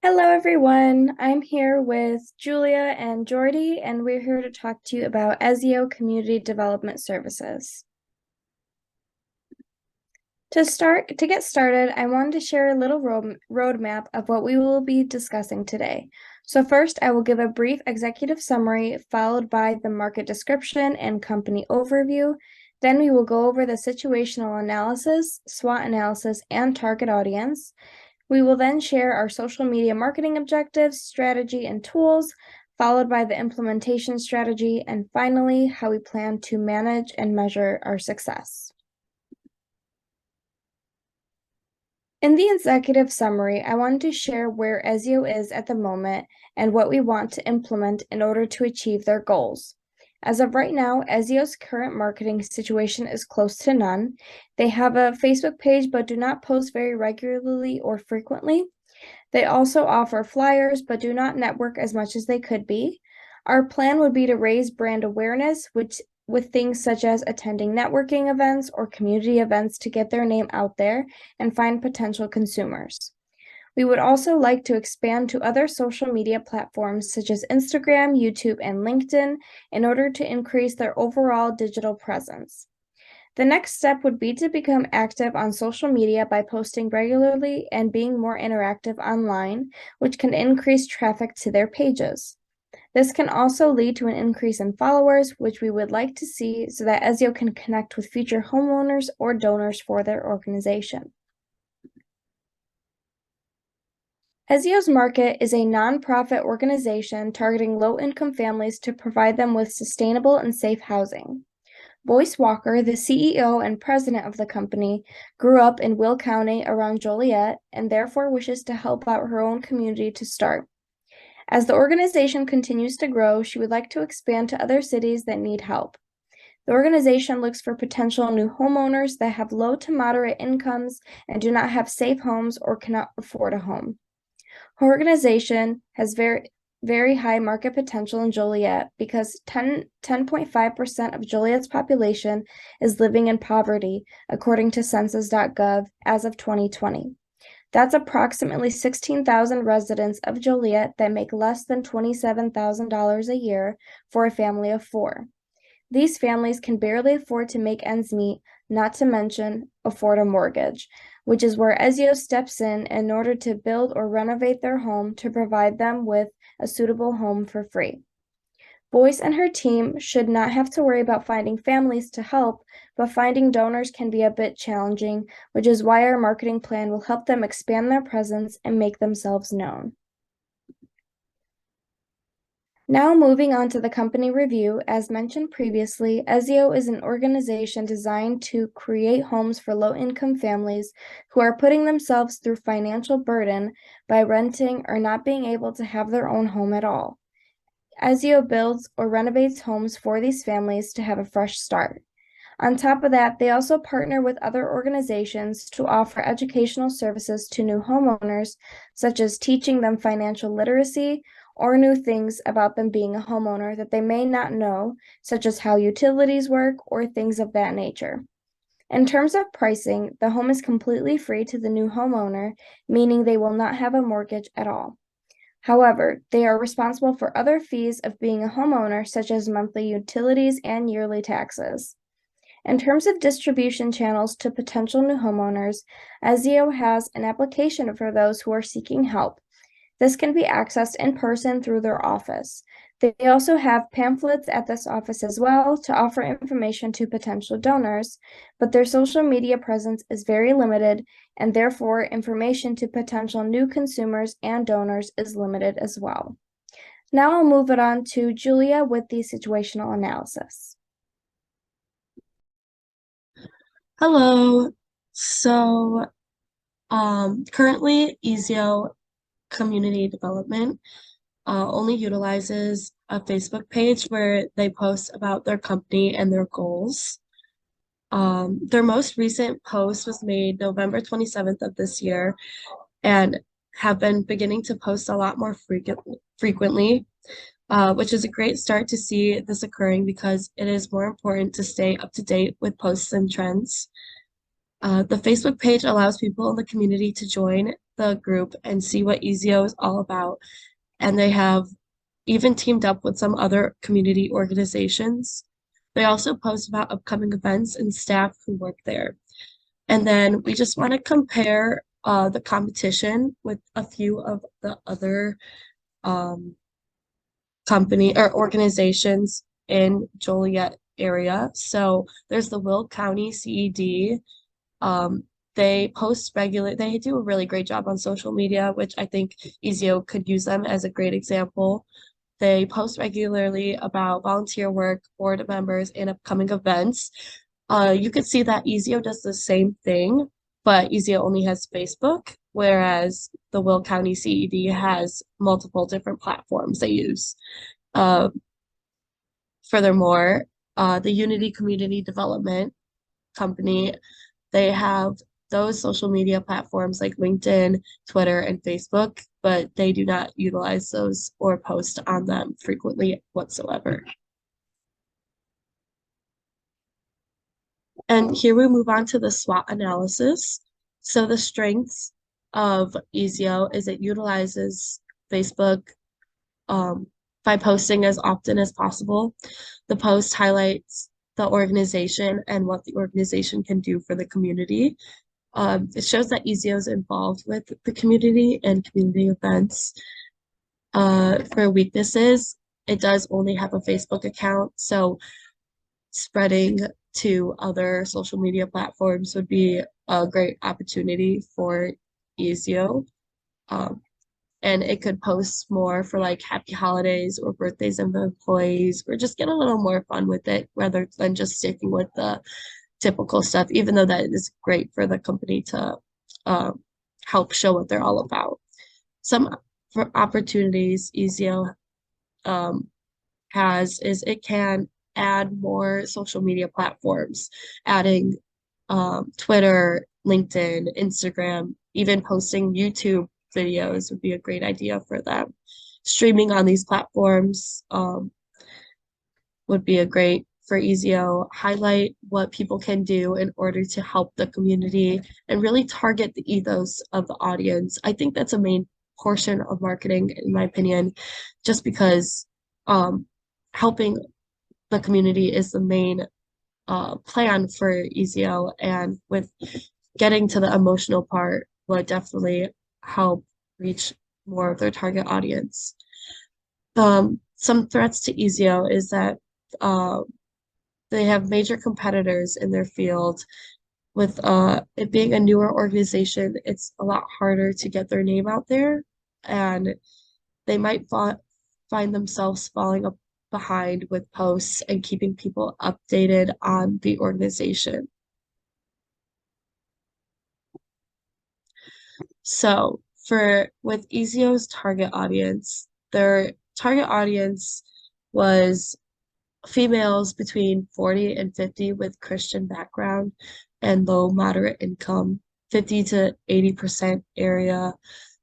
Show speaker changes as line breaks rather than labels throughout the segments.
Hello, everyone. I'm here with Julia and Jordy, and we're here to talk to you about Ezio Community Development Services. To get started, I wanted to share a little roadmap of what we will be discussing today. So first, I will give a brief executive summary, followed by the market description and company overview. Then we will go over the situational analysis, SWOT analysis, and target audience. We will then share our social media marketing objectives, strategy, and tools, followed by the implementation strategy, and finally, how we plan to manage and measure our success. In the executive summary, I wanted to share where Ezio is at the moment and what we want to implement in order to achieve their goals. As of right now, Ezio's current marketing situation is close to none. They have a Facebook page but do not post very regularly or frequently. They also offer flyers but do not network as much as they could be. Our plan would be to raise brand awareness, which with things such as attending networking events or community events to get their name out there and find potential consumers. We would also like to expand to other social media platforms such as Instagram, YouTube, and LinkedIn in order to increase their overall digital presence. The next step would be to become active on social media by posting regularly and being more interactive online, which can increase traffic to their pages. This can also lead to an increase in followers, which we would like to see so that Ezio can connect with future homeowners or donors for their organization. Ezio's Market is a nonprofit organization targeting low-income families to provide them with sustainable and safe housing. Boyce Walker, the CEO and president of the company, grew up in Will County around Joliet and therefore wishes to help out her own community to start. As the organization continues to grow, she would like to expand to other cities that need help. The organization looks for potential new homeowners that have low to moderate incomes and do not have safe homes or cannot afford a home. Her organization has very high market potential in Joliet because 10.5% of Joliet's population is living in poverty, according to census.gov as of 2020. That's approximately 16,000 residents of Joliet that make less than $27,000 a year for a family of four. These families can barely afford to make ends meet, not to mention afford a mortgage, which is where Ezio steps in order to build or renovate their home to provide them with a suitable home for free. Boyce and her team should not have to worry about finding families to help, but finding donors can be a bit challenging, which is why our marketing plan will help them expand their presence and make themselves known. Now moving on to the company review, as mentioned previously, Ezio is an organization designed to create homes for low-income families who are putting themselves through financial burden by renting or not being able to have their own home at all. Ezio builds or renovates homes for these families to have a fresh start. On top of that, they also partner with other organizations to offer educational services to new homeowners, such as teaching them financial literacy or new things about them being a homeowner that they may not know, such as how utilities work or things of that nature. In terms of pricing, the home is completely free to the new homeowner, meaning they will not have a mortgage at all. However, they are responsible for other fees of being a homeowner, such as monthly utilities and yearly taxes. In terms of distribution channels to potential new homeowners, Ezio has an application for those who are seeking help. This can be accessed in person through their office. They also have pamphlets at this office as well to offer information to potential donors, but their social media presence is very limited, and therefore information to potential new consumers and donors is limited as well. Now I'll move it on to Julia with the situational analysis.
Hello. So, Currently, Ezio Community Development only utilizes a Facebook page where they post about their company and their goals. Their most recent post was made November 27th of this year and have been beginning to post a lot more frequently, which is a great start to see this occurring because it is more important to stay up to date with posts and trends. The Facebook page allows people in the community to join the group and see what Ezio is all about. And they have even teamed up with some other community organizations. They also post about upcoming events and staff who work there. And then we just want to compare the competition with a few of the other um, company or organizations in Joliet area. So there's the Will County CED. Um, they do a really great job on social media, which I think Ezio could use them as a great example. They post regularly about volunteer work, board members, and upcoming events. You could see that Ezio does the same thing, but Ezio only has Facebook, whereas the Will County CED has multiple different platforms they use. Uh, Furthermore, the Unity Community Development Company, they have those social media platforms like LinkedIn, Twitter, and Facebook, but they do not utilize those or post on them frequently whatsoever. And here we move on to the SWOT analysis. So the strengths of Ezio is it utilizes Facebook um, by posting as often as possible. The post highlights the organization and what the organization can do for the community. It shows that Ezio is involved with the community and community events. For weaknesses, it does only have a Facebook account, so spreading to other social media platforms would be a great opportunity for Ezio. Um, and it could post more for like happy holidays or birthdays of employees, or just get a little more fun with it rather than just sticking with the typical stuff, even though that is great for the company to um, help show what they're all about. Some for opportunities Ezio um, has is it can add more social media platforms, adding Twitter, LinkedIn, Instagram, even posting YouTube videos would be a great idea for them. Streaming on these platforms would be a great for Ezio, highlight what people can do in order to help the community and really target the ethos of the audience. I think that's a main portion of marketing, in my opinion, just because um, helping the community is the main plan for Ezio, and with getting to the emotional part would definitely help reach more of their target audience. Some threats to Ezio is that uh, they have major competitors in their field. With it being a newer organization, it's a lot harder to get their name out there, and they might find themselves falling behind with posts and keeping people updated on the organization. So for with Ezio's target audience, their target audience was females between 40 and 50 with Christian background and low moderate income, 50 to 80% area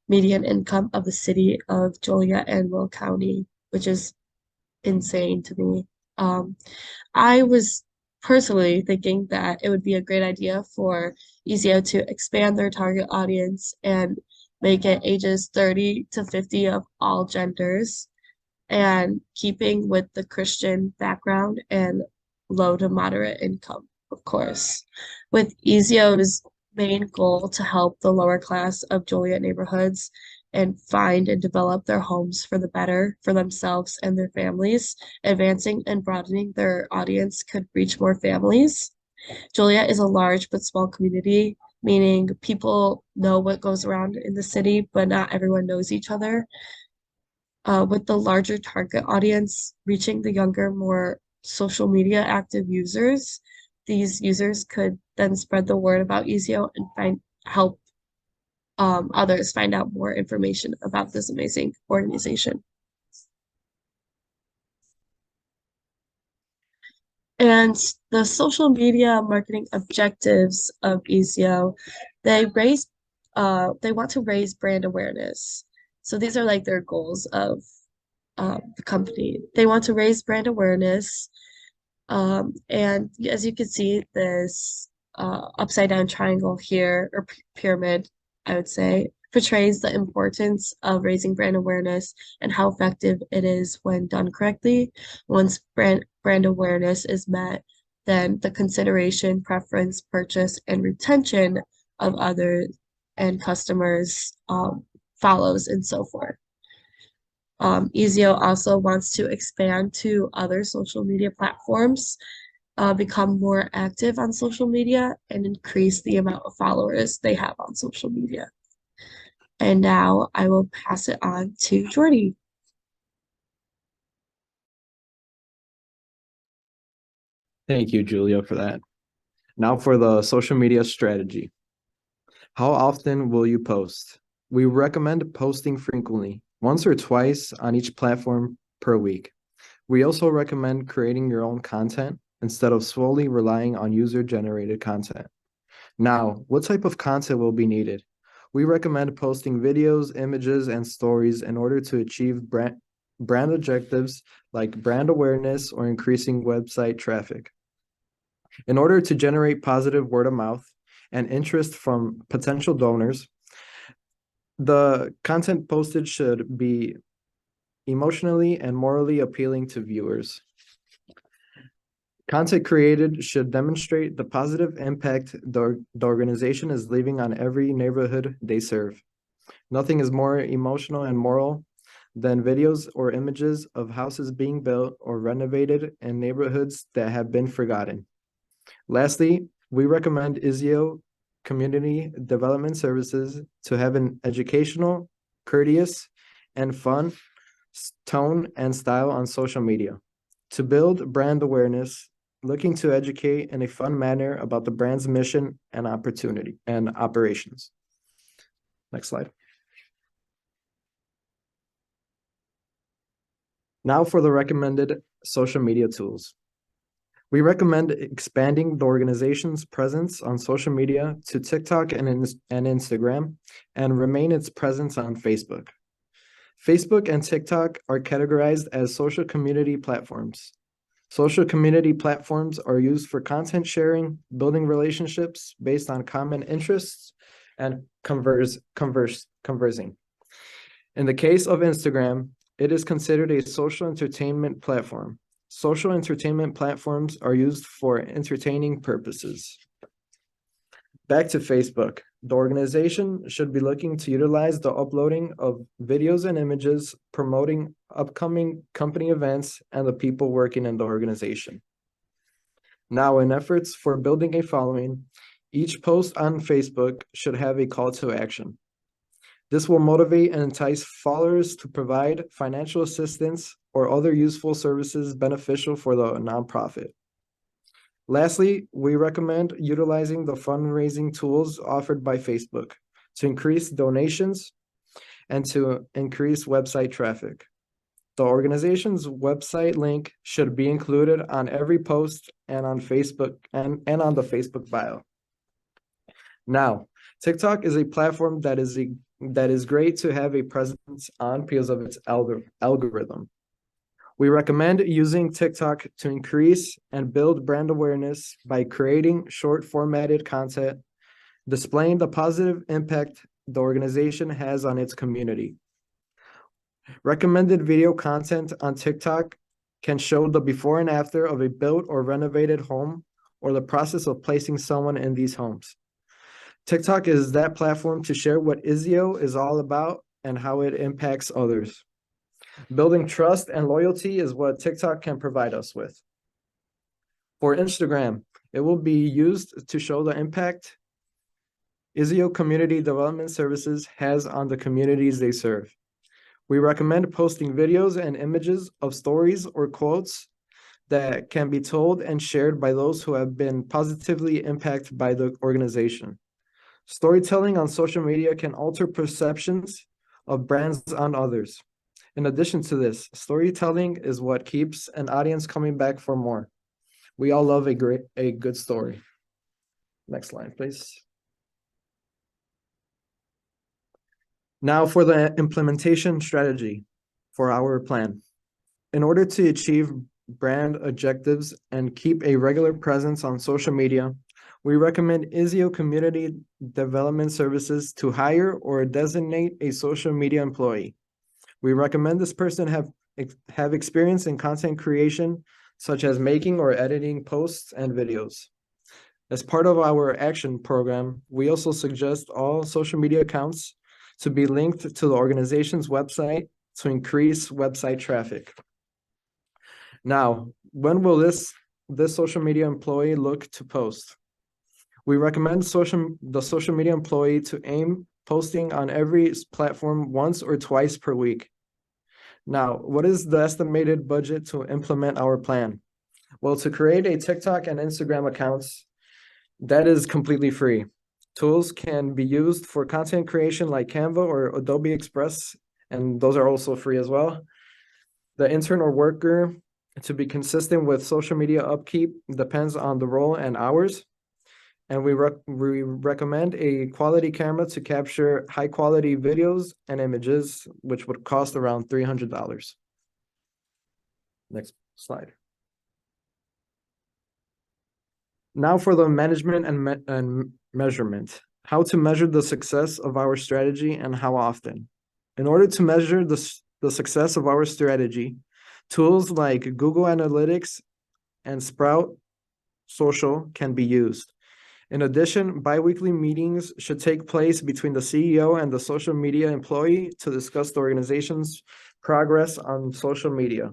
median income of the city of Joliet and Will County, which is insane to me. Um, I was personally thinking that it would be a great idea for Ezio to expand their target audience and make it ages 30 to 50 of all genders, and keeping with the Christian background and low to moderate income, of course. With Ezio's main goal to help the lower class of Joliet neighborhoods and find and develop their homes for the better for themselves and their families, advancing and broadening their audience could reach more families. Joliet is a large but small community, meaning people know what goes around in the city, but not everyone knows each other. With the larger target audience reaching the younger, more social media active users, these users could then spread the word about Ezio and help others find out more information about this amazing organization. And the social media marketing objectives of Ezio, they want to raise brand awareness. So these are like their goals of the company. They want to raise brand awareness. And as you can see, this upside down triangle here, or pyramid, I would say, portrays the importance of raising brand awareness and how effective it is when done correctly. Once brand awareness is met, then the consideration, preference, purchase, and retention of others and customers follows and so forth. Ezio also wants to expand to other social media platforms, become more active on social media, and increase the amount of followers they have on social media. And now I will pass it on to Jordy.
Thank you, Julia, for that. Now for the social media strategy. How often will you post? We recommend posting frequently, once or twice on each platform per week. We also recommend creating your own content instead of solely relying on user-generated content. Now, what type of content will be needed? We recommend posting videos, images, and stories in order to achieve brand objectives like brand awareness or increasing website traffic. In order to generate positive word of mouth and interest from potential donors, the content posted should be emotionally and morally appealing to viewers. Content created should demonstrate the positive impact the organization is leaving on every neighborhood they serve. Nothing is more emotional and moral than videos or images of houses being built or renovated in neighborhoods that have been forgotten. Lastly, we recommend Ezio Community Development Services to have an educational, courteous, and fun tone and style on social media. To build brand awareness, looking to educate in a fun manner about the brand's mission and opportunity and operations. Next slide. Now for the recommended social media tools. We recommend expanding the organization's presence on social media to TikTok and Instagram and remain its presence on Facebook. Facebook and TikTok are categorized as social community platforms. Social community platforms are used for content sharing, building relationships based on common interests, and conversing. In the case of Instagram, it is considered a social entertainment platform. Social entertainment platforms are used for entertaining purposes. Back to Facebook. The organization should be looking to utilize the uploading of videos and images promoting upcoming company events and the people working in the organization. Now, in efforts for building a following, each post on Facebook should have a call to action. This will motivate and entice followers to provide financial assistance or other useful services beneficial for the nonprofit. Lastly, we recommend utilizing the fundraising tools offered by Facebook to increase donations and to increase website traffic. The organization's website link should be included on every post and on Facebook and on the Facebook bio. Now, TikTok is a platform that is great to have a presence on because of its algorithm. We recommend using TikTok to increase and build brand awareness by creating short formatted content, displaying the positive impact the organization has on its community. Recommended video content on TikTok can show the before and after of a built or renovated home or the process of placing someone in these homes. TikTok is that platform to share what Ezio is all about and how it impacts others. Building trust and loyalty is what TikTok can provide us with. For Instagram, it will be used to show the impact Ezio Community Development Services has on the communities they serve. We recommend posting videos and images of stories or quotes that can be told and shared by those who have been positively impacted by the organization. Storytelling on social media can alter perceptions of brands on others. In addition to this, storytelling is what keeps an audience coming back for more. We all love a good story. Next slide, please. Now for the implementation strategy for our plan. In order to achieve brand objectives and keep a regular presence on social media, We recommend Ezio Community Development Services to hire or designate a social media employee. We recommend this person have experience in content creation, such as making or editing posts and videos. As part of our action program, we also suggest all social media accounts to be linked to the organization's website to increase website traffic. Now, when will this social media employee look to post? We recommend the social media employee to aim posting on every platform once or twice per week. Now, what is the estimated budget to implement our plan? Well, to create a TikTok and Instagram accounts, that is completely free. Tools can be used for content creation like Canva or Adobe Express, and those are also free as well. The intern or worker, to be consistent with social media upkeep, depends on the role and hours. And we recommend a quality camera to capture high quality videos and images, which would cost around $300. Next slide. Now for the management and measurement. How to measure the success of our strategy and how often. In order to measure the success of our strategy, tools like Google Analytics and Sprout Social can be used. In addition, bi-weekly meetings should take place between the CEO and the social media employee to discuss the organization's progress on social media.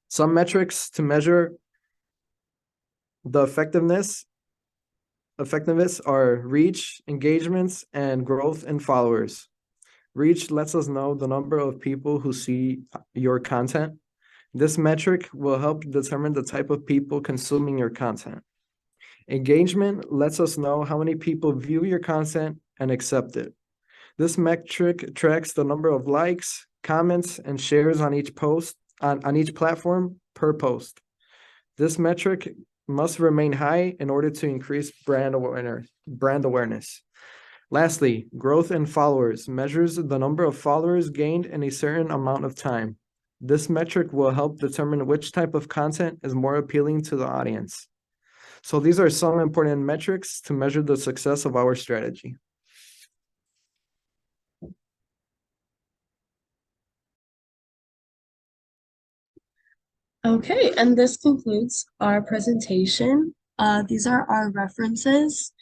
Some metrics to measure the effectiveness are reach, engagements, and growth in followers. Reach lets us know the number of people who see your content. This metric will help determine the type of people consuming your content. Engagement lets us know how many people view your content and accept it. This metric tracks the number of likes, comments, and shares on each post on each platform per post. This metric must remain high in order to increase brand awareness. Lastly, growth in followers measures the number of followers gained in a certain amount of time. This metric will help determine which type of content is more appealing to the audience. So these are some important metrics to measure the success of our strategy.
Okay, and this concludes our presentation. These are our references,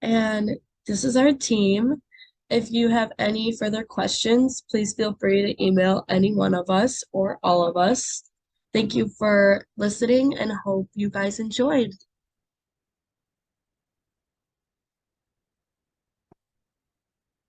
and this is our team. If you have any further questions, please feel free to email any one of us or all of us. Thank you for listening and hope you guys enjoyed.